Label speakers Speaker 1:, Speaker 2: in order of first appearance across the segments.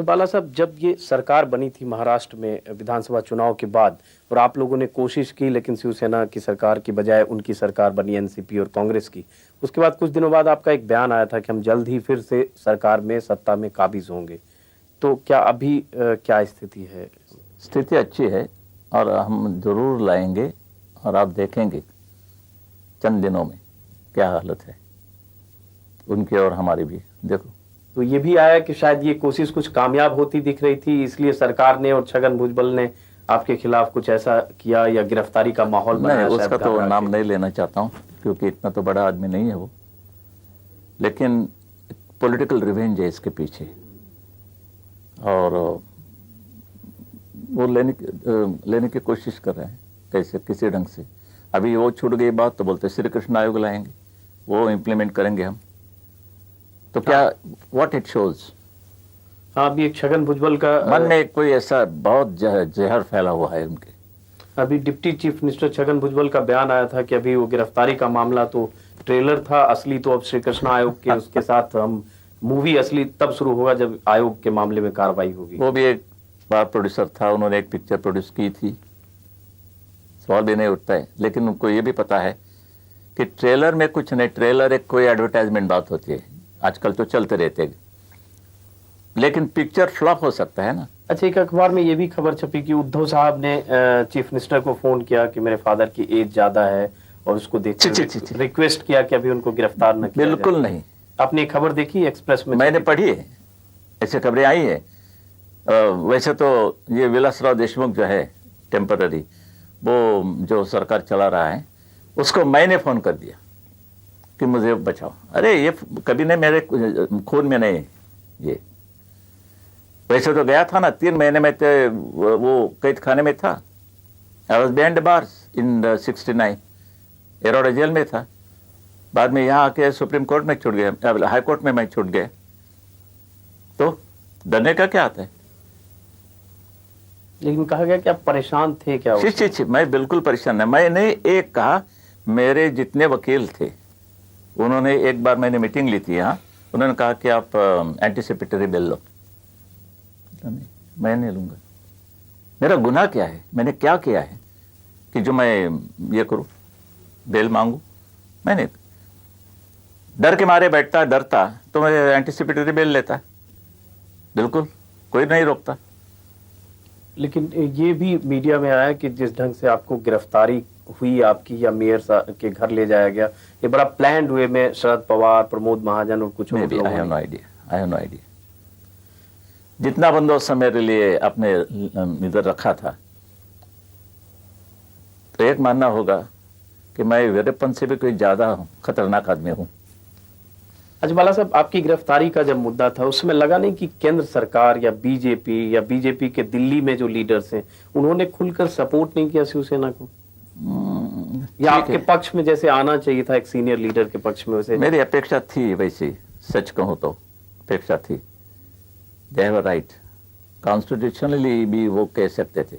Speaker 1: तो बाला साहब, जब ये सरकार बनी थी महाराष्ट्र में विधानसभा चुनाव के बाद, और आप लोगों ने कोशिश की लेकिन शिवसेना की सरकार की बजाय उनकी सरकार बनी एनसीपी और कांग्रेस की, उसके बाद कुछ दिनों बाद आपका एक बयान आया था कि हम जल्द ही फिर से सरकार में सत्ता में काबिज होंगे। तो क्या अभी क्या स्थिति है?
Speaker 2: स्थिति अच्छी है और हम जरूर लाएंगे और आप देखेंगे चंद दिनों में क्या हालत है उनकी और हमारी भी। देखो,
Speaker 1: तो ये भी आया कि शायद ये कोशिश कुछ कामयाब होती दिख रही थी, इसलिए सरकार ने और छगन भुजबल ने आपके खिलाफ कुछ ऐसा किया या गिरफ्तारी का माहौल बनाया।
Speaker 2: नहीं, उसका तो नाम नहीं लेना चाहता हूँ क्योंकि इतना तो बड़ा आदमी नहीं है वो, लेकिन पॉलिटिकल रिवेंज है इसके पीछे और वो लेने की कोशिश कर रहे हैं कैसे किसी ढंग से। अभी वो छूट गई बात तो बोलते श्री कृष्ण आयोग लाएंगे, वो इम्प्लीमेंट करेंगे हम। तो क्या व्हाट इट शोज,
Speaker 1: हाँ, अभी एक छगन भुजबल का
Speaker 2: मन में कोई ऐसा बहुत जहर फैला हुआ है उनके।
Speaker 1: अभी deputy chief minister Chhagan Bhujbal का बयान आया था कि अभी वो गिरफ्तारी का मामला तो ट्रेलर था, असली तो अब श्री कृष्ण आयोग के उसके साथ हम मूवी असली तब शुरू होगा जब आयोग के मामले में कार्रवाई होगी।
Speaker 2: वो भी एक बार प्रोड्यूसर था, उन्होंने एक पिक्चर प्रोड्यूस की थी, सवाल भी नहीं उठता है। लेकिन उनको ये भी पता है कि ट्रेलर में कुछ नहीं, ट्रेलर एक कोई एडवर्टाइजमेंट बात होती है, आजकल तो चलते रहते हैं, लेकिन पिक्चर फ्लॉप हो सकता है ना।
Speaker 1: अच्छा, एक अखबार में ये भी खबर छपी कि उद्धव साहब ने चीफ मिनिस्टर को फोन किया कि मेरे फादर की एज ज्यादा है और उसको देखकर रिक्वेस्ट किया कि अभी उनको गिरफ्तार न किया।
Speaker 2: बिल्कुल नहीं।
Speaker 1: आपने खबर देखी एक्सप्रेस में?
Speaker 2: मैंने पढ़ी है, ऐसे खबरें आई है। वैसे तो ये विलासराव देशमुख जो है टेम्पररी, वो जो सरकार चला रहा है, उसको मैंने फोन कर दिया कि मुझे बचाओ। अरे ये कभी नहीं, मेरे खून में नहीं ये। वैसे तो गया था ना, 3 महीने में तो वो कैद खाने में था। I was behind the bars in 69, Yerawada jail में था। बाद में यहाँ आके सुप्रीम कोर्ट में छूट गया, हाई कोर्ट में मैं छूट गया। तो डरने का क्या आता है?
Speaker 1: लेकिन कहा गया कि आप परेशान थे क्या?
Speaker 2: छी, मैं बिल्कुल परेशान नहीं। मैंने एक कहा, मेरे जितने वकील थे उन्होंने, एक बार मैंने मीटिंग ली थी यहाँ, उन्होंने कहा कि आप एंटीसिपेटरी बेल लो। नहीं, मैं नहीं लूंगा। मेरा गुनाह क्या है? मैंने क्या किया है कि जो मैं ये करूं, बेल मांगू? मैंने डर के मारे बैठता, डरता तो मैं एंटीसिपेटरी बेल लेता। बिल्कुल कोई नहीं रोकता।
Speaker 1: लेकिन ये भी मीडिया में आया कि जिस ढंग से आपको गिरफ्तारी हुई आपकी या मेयर के घर ले जाया गया, ये बड़ा प्लान्ड वे में शरद पवार, प्रमोद महाजन और कुछ और लोग।
Speaker 2: I have no idea. जितना बंदोबस्त मेरे लिए अपने इधर रखा था, तो एक मानना होगा कि मैं वीरप्पन से भी कोई ज्यादा खतरनाक आदमी हूं।
Speaker 1: अच्छा बाला साहब, आपकी गिरफ्तारी का जब मुद्दा था उसमें लगा नहीं कि केंद्र सरकार या बीजेपी के दिल्ली में जो लीडर्स हैं उन्होंने खुलकर सपोर्ट नहीं किया शिवसेना को? या आपके पक्ष में जैसे आना चाहिए था एक सीनियर लीडर के पक्ष में? वैसे
Speaker 2: मेरी अपेक्षा थी, वैसे सच कहूं तो अपेक्षा थी। They have a right, constitutionally भी वो कह सकते थे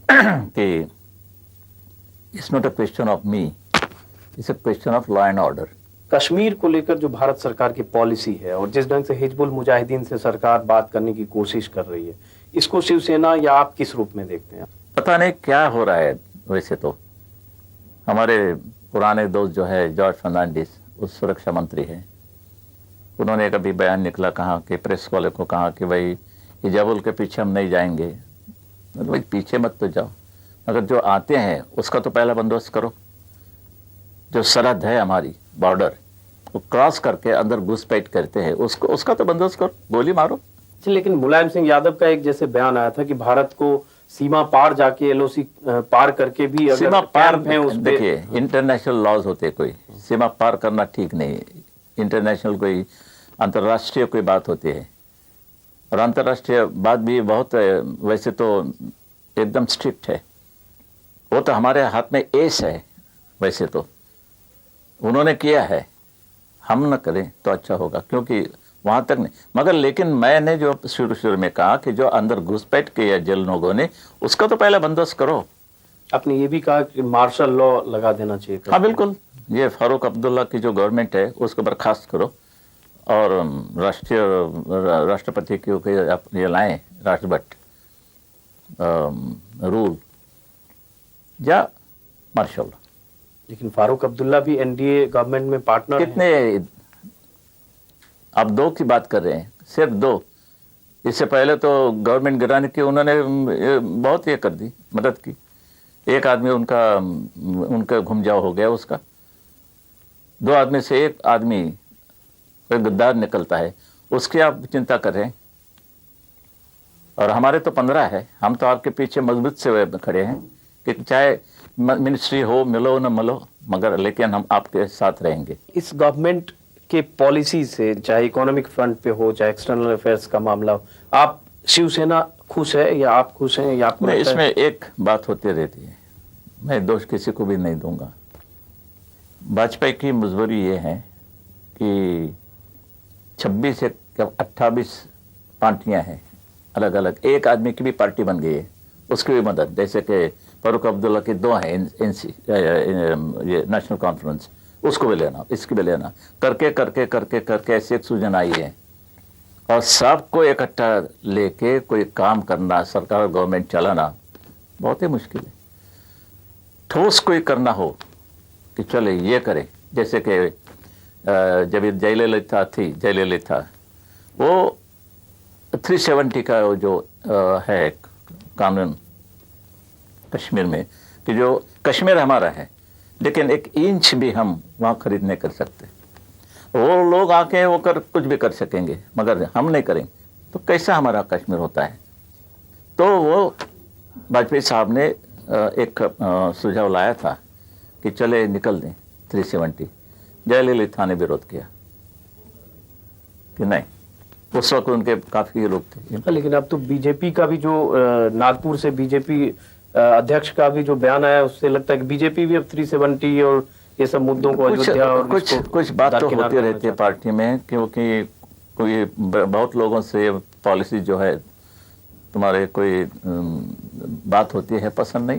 Speaker 2: कि it's not a question of me, it's a question of law and order.
Speaker 1: Kashmir को लेकर जो भारत सरकार की पॉलिसी है और जिस ढंग से हिजबुल मुजाहिदीन से सरकार बात करने की कोशिश कर रही है, इसको शिवसेना या आप किस रूप में देखते हैं?
Speaker 2: पता नहीं क्या हो रहा है। वैसे तो हमारे पुराने दोस्त जो है जॉर्ज फर्नांडिस, उस सुरक्षा मंत्री हैं, उन्होंने कभी बयान निकला, कहा कि प्रेस वाले को कहा कि भाई हिजाबुल के पीछे हम नहीं जाएंगे। मतलब भाई पीछे मत तो जाओ, मगर जो आते हैं उसका तो पहला बंदोबस्त करो। जो सरहद है हमारी बॉर्डर, वो क्रॉस करके अंदर घुसपैठ करते हैं, उसका तो बंदोबस्त करो, गोली मारो।
Speaker 1: लेकिन मुलायम सिंह यादव का एक जैसे बयान आया था कि भारत को सीमा पार जाके एलओसी पार करके भी अगर
Speaker 2: सीमा पार
Speaker 1: है उस,
Speaker 2: देखिए इंटरनेशनल लॉज होते, कोई सीमा पार करना ठीक नहीं है। इंटरनेशनल कोई अंतर्राष्ट्रीय कोई बात होती है, और अंतर्राष्ट्रीय बात भी बहुत वैसे तो एकदम स्ट्रिक्ट है। वो तो हमारे हाथ में एस है। वैसे तो उन्होंने किया है, हम न करें तो अच्छा होगा, क्योंकि वहां तक नहीं। मगर लेकिन मैंने जो शुरू में कहा कि जो अंदर घुसपैठ किया जिन लोगों ने, उसका तो पहला बंदोबस्त करो।
Speaker 1: आपने ये भी कहा कि मार्शल लॉ लगा देना चाहिए।
Speaker 2: हाँ बिल्कुल, ये फारूक अब्दुल्ला की जो गवर्नमेंट है उसको बर्खास्त करो और राष्ट्रपति के ये लाएं राष्ट्रपति रूल या मार्शल।
Speaker 1: लेकिन फारूक अब्दुल्ला भी एनडीए गवर्नमेंट में पार्टनर हैं।
Speaker 2: कितने, आप दो की बात कर रहे हैं, सिर्फ दो। इससे पहले तो गवर्नमेंट गिराने की उन्होंने बहुत ये कर दी, मदद की। एक आदमी उनका घुमजाव हो गया उसका। दो आदमी से एक आदमी कोई गद्दार निकलता है, उसकी आप चिंता कर रहे हैं। और हमारे तो 15 है, हम तो आपके पीछे मजबूत से खड़े हैं कि चाहे मिनिस्ट्री हो, मिलो न मिलो, मगर लेकिन हम आपके साथ रहेंगे।
Speaker 1: इस गवर्नमेंट के पॉलिसी से, चाहे इकोनॉमिक फ्रंट पे हो, चाहे एक्सटर्नल अफेयर्स का मामला हो, आप शिवसेना खुश है या आप खुश हैं या आपको
Speaker 2: नहीं,
Speaker 1: लगता
Speaker 2: इसमें
Speaker 1: है?
Speaker 2: एक बात होती रहती है, मैं दोष किसी को भी नहीं दूंगा। वाजपेयी की मजबूरी ये है कि 26 से 28 पार्टियां हैं अलग अलग, एक आदमी की भी पार्टी बन गई है, उसकी भी मदद। जैसे कि फारूक अब्दुल्ला की दो हैं, ये नेशनल कॉन्फ्रेंस, उसको भी लेना, इसकी भी लेना, करके करके करके करके ऐसी एक सूजन आई है। और सबको इकट्ठा लेके कोई काम करना, सरकार गवर्नमेंट चलाना बहुत ही मुश्किल है। ठोस कोई करना हो कि चले ये करें, जैसे कि जब जयललिता थी, जयललिता वो 370 का जो है कानून कश्मीर में, कि जो कश्मीर हमारा है लेकिन एक इंच भी हम वहाँ खरीद नहीं कर सकते। वो लोग आके वो कुछ भी कर सकेंगे मगर हम नहीं करेंगे, तो कैसा हमारा कश्मीर होता है। तो वो वाजपेयी साहब ने एक सुझाव लाया था कि चले निकल दें 370। जयललिता ने विरोध किया कि नहीं, उस वक्त उनके काफी लोग थे।
Speaker 1: लेकिन अब तो बीजेपी का भी जो नागपुर से बीजेपी अध्यक्ष का भी जो बयान आया, उससे लगता है कि बीजेपी भी अब 370 और ये सब मुद्दों को, अयोध्या और
Speaker 2: कुछ बात तो होती रहती है पार्टी में, क्योंकि कोई बहुत लोगों से पॉलिसी जो है तुम्हारे कोई बात होती है पसंद नहीं।